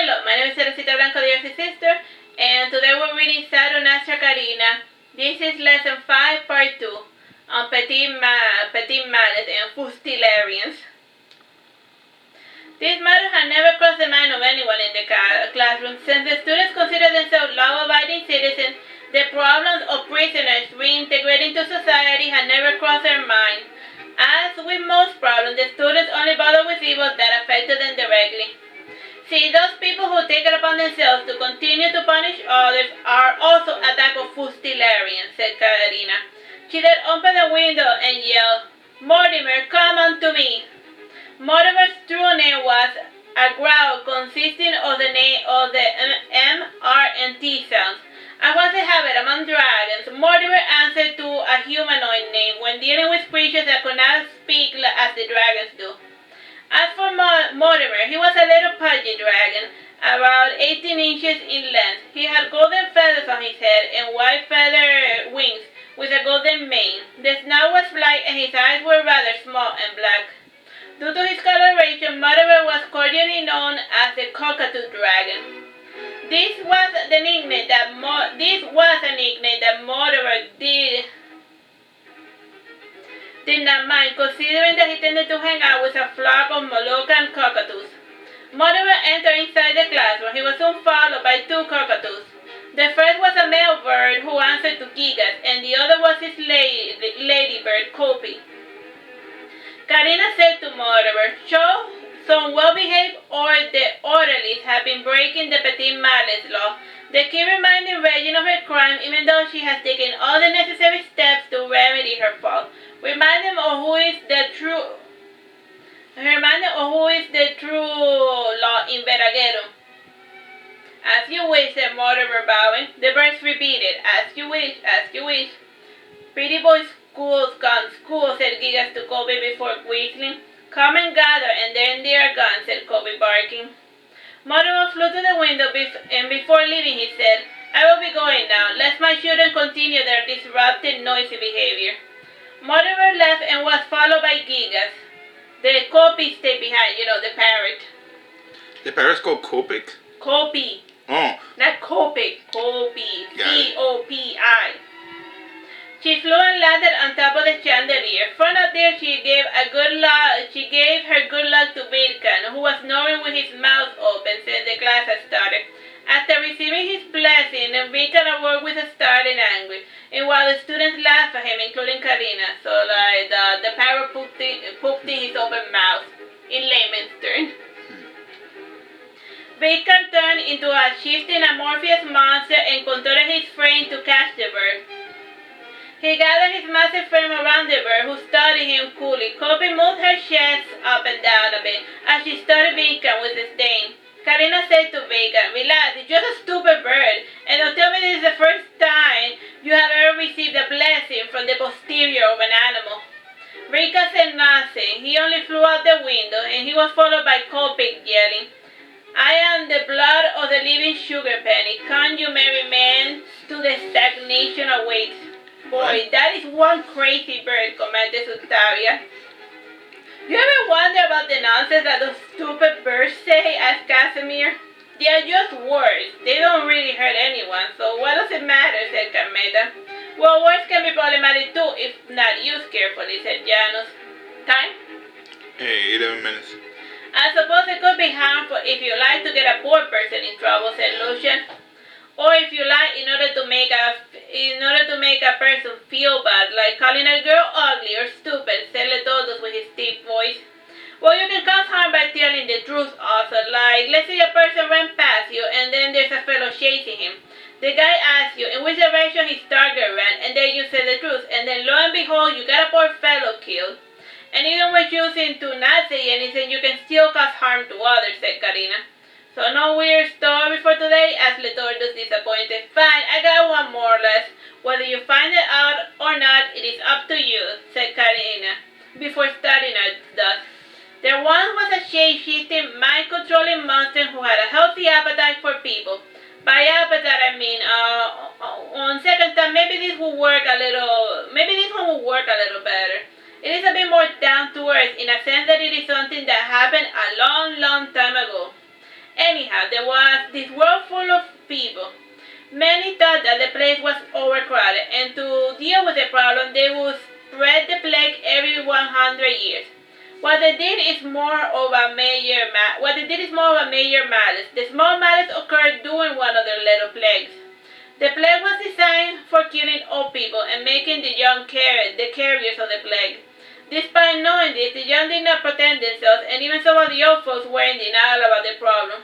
Hello, my name is your sister, and today we're reading Saturnastra Karina. This is lesson 5, part 2, on Petite, Malice and Fustilarians. This matter had never crossed the mind of anyone in the classroom. Since the students consider themselves law-abiding citizens, the problems of prisoners reintegrating to society had never crossed their mind. As with most problems, the students only bother with evils that affected them directly. See, those people who take it upon themselves to continue to punish others are also a type of fustilarian, said Karina. She then opened the window and yelled, "Mortimer, come unto me." Mortimer's true name was a growl consisting of the M, R, and T sounds. As was the habit among dragons, Mortimer answered to a humanoid name when dealing with creatures that could not speak as the dragons do. As for Mortimer, he was a little pudgy dragon, about 18 inches in length. He had golden feathers on his head and white feather wings with a golden mane. The snout was light and his eyes were rather small and black. Due to his coloration, Mortimer was cordially known as the Cockatoo Dragon. This was a nickname that Mortimer did not mind, considering that he tended to hang out with a flock of Moluccan cockatoos. Mortimer entered inside the classroom. He was soon followed by two cockatoos. The first was a male bird who answered to Gigas, and the other was his ladybird, Kopi. Karina said to Mortimer, "Show some well-behaved, or the orderlies have been breaking the Petite Malice law. They keep reminding Regine of her crime, even though she has taken all the necessary steps to remedy her fault. Remind them of who is the true law in Veragerung." "As you wish," said Mortimer, bowing. The birds repeated, "As you wish, as you wish." "Pretty boys' school's gone, school," said Gigas to Kobe before whistling. "Come and gather, and then they are gone," said Kobe, barking. Mortimer flew to the window, and before leaving he said, "I will be going now, lest my children continue their disruptive, noisy behavior." Mortimer left and was followed by Gigas. The Kopi stayed behind, the parrot. The parrot's called Kopik? Kopi. Oh. Not Kopi. Kopi. C-O-P-I. She flew and landed on top of the chandelier. From up there, she gave her good luck to Vilkan, who was snoring with his mouth open since the class had started. After receiving his blessing, Vilkan awoke with a start and angry, and while the students laughed at him, including Karina, so the parrot pooped in his open mouth, in layman's terms. Vilkan turned into a shifting amorphous monster and contorted his frame to catch the bird. He gathered his massive frame around the bird, who studied him coolly. Kobe moved her chest up and down a bit as she studied Vilkan with disdain. Karina said to Vilkan, "Relax, it's just a stupid bird, and don't tell me this is the first time you have ever received a blessing from the posterior of an animal." Vilkan said nothing. He only flew out the window, and he was followed by Kobe yelling, "I am the blood of the living sugar penny. Come, you merry men, to the stagnation awaits." "Boy, that is one crazy bird," commented Sutavia. "You ever wonder about the nonsense that those stupid birds say?" asked Casimir. "They are just words. They don't really hurt anyone, so what does it matter?" said Carmela. "Well, words can be problematic too, if not used carefully," said Janus. "Time?" 11 minutes. "I suppose it could be harmful if you like to get a poor person in trouble," said Lucian. "Or if you like, in order to make a person feel bad, like calling a girl ugly or stupid," said Letodus with his deep voice. "Well, you can cause harm by telling the truth also, like, let's say a person ran past you and then there's a fellow chasing him. The guy asks you in which direction his target ran, and then you say the truth, and then lo and behold, you got a poor fellow killed. And even when choosing to not say anything, you can still cause harm to others," said Karina. "So no weird story for today?" asked Letordus, disappointed. "Fine, I got one more or less. Whether you find it out or not, it is up to you," said Karina, before starting her thus. "There once was a shape-shifting, mind-controlling monster who had a healthy appetite for people. By appetite, I mean, on second thought, maybe this one will work a little better. It is a bit more down to earth in a sense that it is something that happened a long, long time ago. Anyhow, there was this world full of people. Many thought that the place was overcrowded, and to deal with the problem, they would spread the plague every 100 years. What they did is more of a major malice. The small malice occurred during one of their little plagues. The plague was designed for killing old people and making the young the carriers of the plague. Despite knowing this, the young did not protect themselves, and even some of the old folks were in denial about the problem.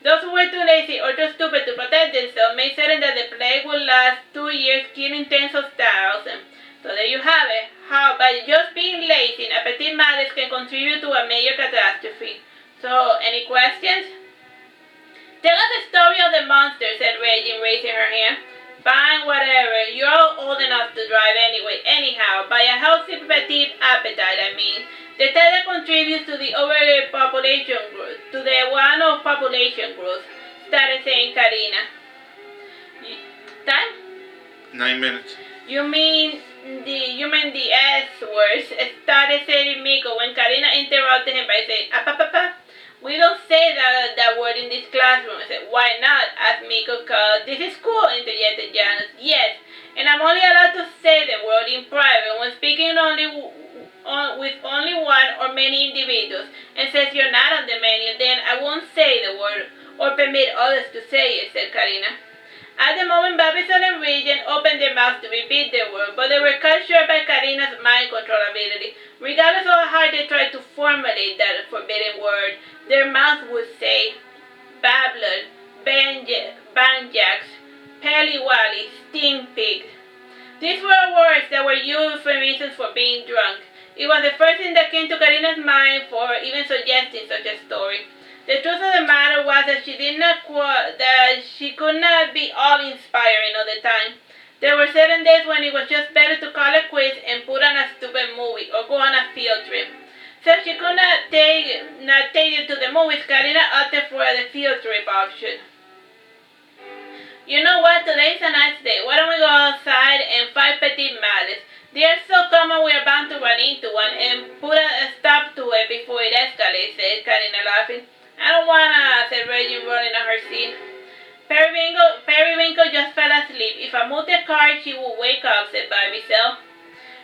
Those who were too lazy or too stupid to protect themselves made certain that the plague would last 2 years, killing tens of thousands. So there you have it, how by just being lazy, a petite malice can contribute to a major catastrophe. So, any questions? Tell us the story of the monster, said Regine, raising her hand. Fine, whatever. You're all old enough to drive anyway. Anyhow, by a healthy petite appetite, I mean. The type that contributes to the overpopulation growth, to the one of population growth, started saying Karina. Time? 9 minutes. You mean the S words, started saying Miko when Karina interrupted him by saying, Papa. We don't say that word in this classroom. I said, why not? Asked Miko, cause this is school, interjected Janus. Yes, and I'm only allowed to say the word in private when speaking with only one or many individuals. And since you're not on the menu, then I won't say the word or permit others to say it, said Karina. At the moment, Babysol and Regent opened their mouths to repeat the word, but they were cut short by Karina's mind control ability. Regardless of how hard they tried to formulate that forbidden word, their mouths would say, babbler, banjaks, pellywally, stingpig. These were words that were euphemisms for being drunk. It was the first thing that came to Karina's mind for even suggesting such a story. The truth of the matter was that she could not be all inspiring all the time. There were certain days when it was just better to call it quits and put on a stupid movie or go on a field trip. Since she could not take you to the movies, Karina opted for the field trip option. You know what? Today's a nice day. Why don't we go outside and fight Petite Malice? They are so common we are bound to run into one and put a stop to it before it escalates, said Karina, laughing. I don't wanna, said Regine, rolling on her seat. Periwinkle just fell asleep. If I moved the car, she would wake up, said Babysel.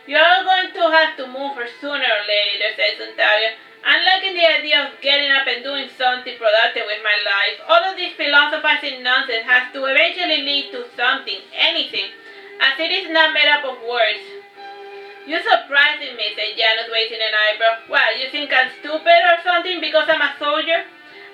You're all going to have to move her sooner or later, said Suntaria. I'm liking the idea of getting up and doing something productive with my life. All of this philosophizing nonsense has to eventually lead to something, anything, as it is not made up of words. You're surprising me, said Janus, raising an eyebrow. What, you think I'm stupid or something because I'm a soldier?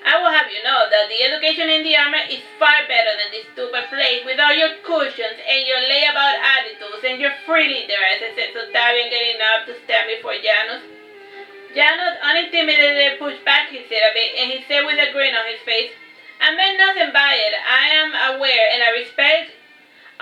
I will have you know that the education in the army is far better than this stupid place with all your cushions and your layabout attitudes and your frilly dresses, said Suntaria, getting up to stand before Janus. Janus unintimidatedly pushed back his head a bit, and he said with a grin on his face, I meant nothing by it. I am aware and I respect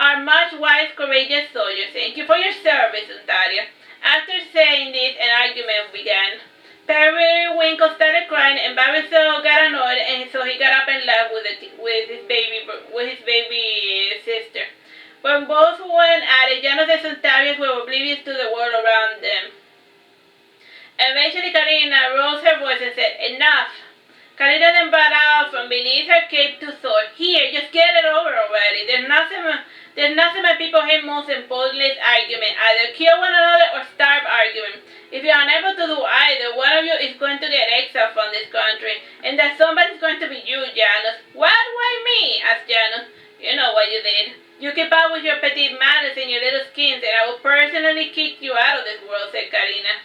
our much wise, courageous soldiers. Thank you for your service, Suntaria. After saying this, an argument began. Periwinkle started crying, and Babysel got annoyed, and so he got up and left with his baby sister. When both went at it, Janus and Suntaria were oblivious to the world around them. Eventually, Karina rose her voice and said, Enough! Karina then brought out from beneath her cape two swords. Here, just get it over already. There's nothing my people hate most than pointless argument. Either kill one another or starve arguing. If you're unable to do either, one of you is going to get exiled from this country, and that somebody's going to be you, Janus. What? Why me? Asked Janus. You know what you did. You keep up with your petite malice and your little skins, and I will personally kick you out of this world, said Karina.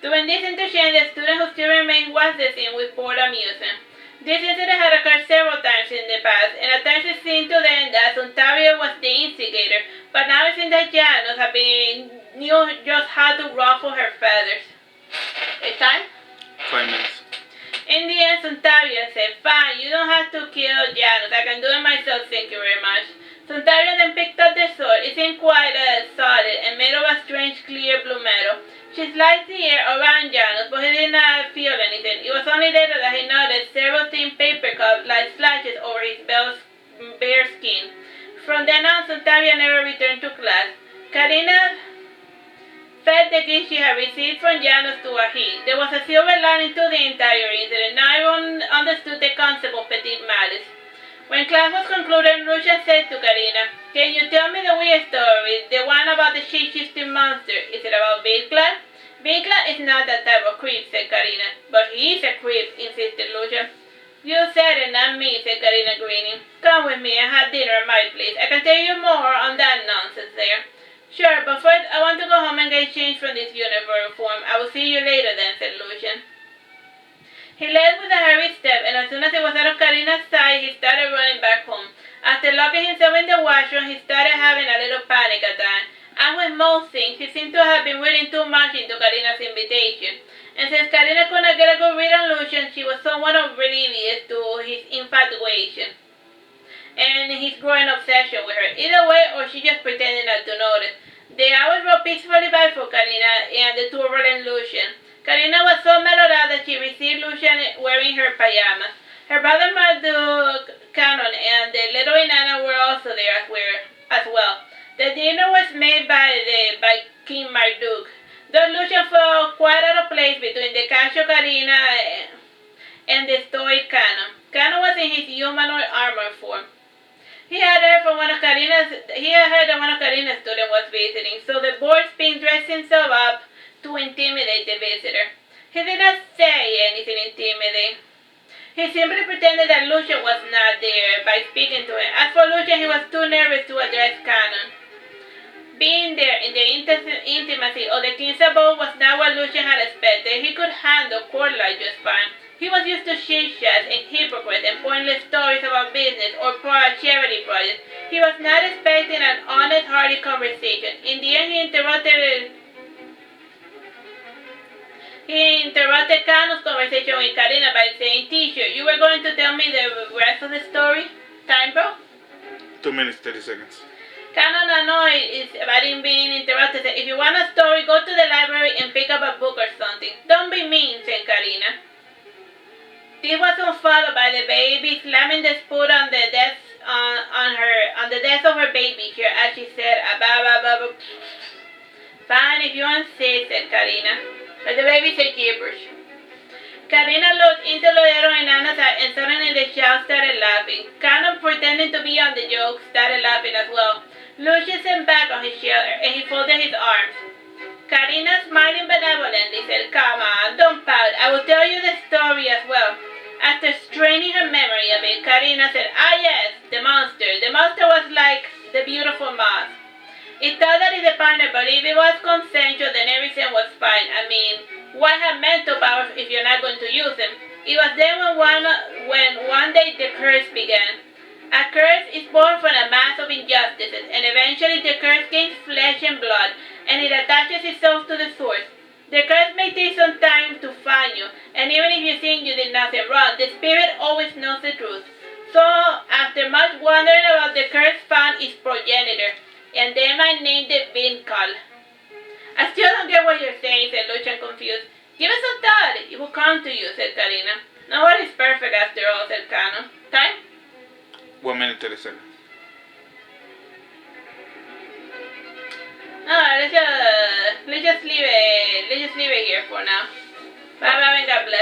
During this interchange, the student who still remained was the scene with poor amusement. This incident had occurred several times in the past, and at times it seemed to them that Suntaria was the instigator, but now it seemed that Janus knew just how to ruffle her feathers. It's time? 5 minutes. In the end, Suntaria said, Fine, you don't have to kill Janus. I can do it myself, thank you very much. Suntaria then picked up the sword. It seemed quite solid and made of a strange clear blue metal. She sliced the air around Janus, but he did not feel anything. It was only later that he noticed several thin paper cups like slashes over his bare skin. From then on, Suntaria never returned to class. Karina fed the gift she had received from Janus to a heat. There was a silver lining to the entire incident. Now everyone understood the concept of petite When class was concluded, Lucian said to Karina, "Can you tell me the weird story, the one about the shape-shifting monster? Is it about Vikla?" "Vikla is not that type of creep," said Karina. "But he is a creep," insisted Lucian. "You said it, not me," said Karina, grinning. "Come with me and have dinner at my place. I can tell you more on that nonsense there." "Sure, but first I want to go home and get changed from this uniform. I will see you later then," said Lucian. He left with a hurried step, and as soon as he was out of Karina's sight, he started running back home. After locking himself in the washroom, he started having a little panic attack. As with most things, he seemed to have been reading too much into Karina's invitation. And since Karina could not get a good read on Lucian, she was somewhat oblivious to his infatuation and his growing obsession with her. Either way, or she just pretended not to notice. The hours rolled peacefully by for Karina and the turbulent Lucian. Karina was so mellowed out that she received Lucian wearing her pajamas. Her brother Marduke, Canon, and the little Inanna were also there as well. The dinner was made by King Marduke. Though Lucian felt quite out of place between the casual Karina and the stoic Canon. Canon was in his humanoid armor form. He had heard that one of Karina's students was visiting, so the boy spin dressed himself up to intimidate the visitor. He did not say anything intimidating. He simply pretended that Lucian was not there by speaking to him. As for Lucian, he was too nervous to address Canon. Being there in the intimacy of the king's abode was not what Lucian had expected. He could handle court life just fine. He was used to chit-chats and hypocrites and pointless stories about business or charity projects. He was not expecting an honest, hearty conversation. In the end, he interrupted Canon's conversation with Karina by saying, "Teacher, you were going to tell me the rest of the story?" Time, bro? 2 minutes, 30 seconds. Canon, annoyed about him being interrupted, said, "If you want a story, go to the library and pick up a book or something." "Don't be mean," said Karina. This was followed by the baby slamming the spoon on the desk on the desk of her baby chair as she said, "Fine, if you insist," said Karina. But the baby said gibberish. Karina looked into the little Inanna's eye and suddenly the child started laughing. Canon, pretending to be on the joke, started laughing as well. Lucian sat back on his chair and he folded his arms. Karina, smiling benevolently, said, "Come on, don't pout. I will tell you the story as well." After straining her memory a bit, Karina said, "Ah yes, the monster. The monster was like the beautiful moth. It thought that it's a partner, but if it was consensual, then everything was fine. I mean, why have mental powers if you're not going to use them?" It was then when one day the curse began. A curse is born from a mass of injustices, and eventually the curse gains flesh and blood, and it attaches itself to the source. The curse may take some time to find you, and even if you think you did nothing wrong, the spirit always knows the truth. So, after much wondering about the curse, found its progenitor, and then I named it Vinkal. "I still don't get what you're saying," said Lucian, confused. "Give it some thought. It will come to you," said Karina. "Nobody's perfect after all," said Canon. Time? 1 minute, 30 seconds. Let's just leave it here for now. Bye bye and God bless.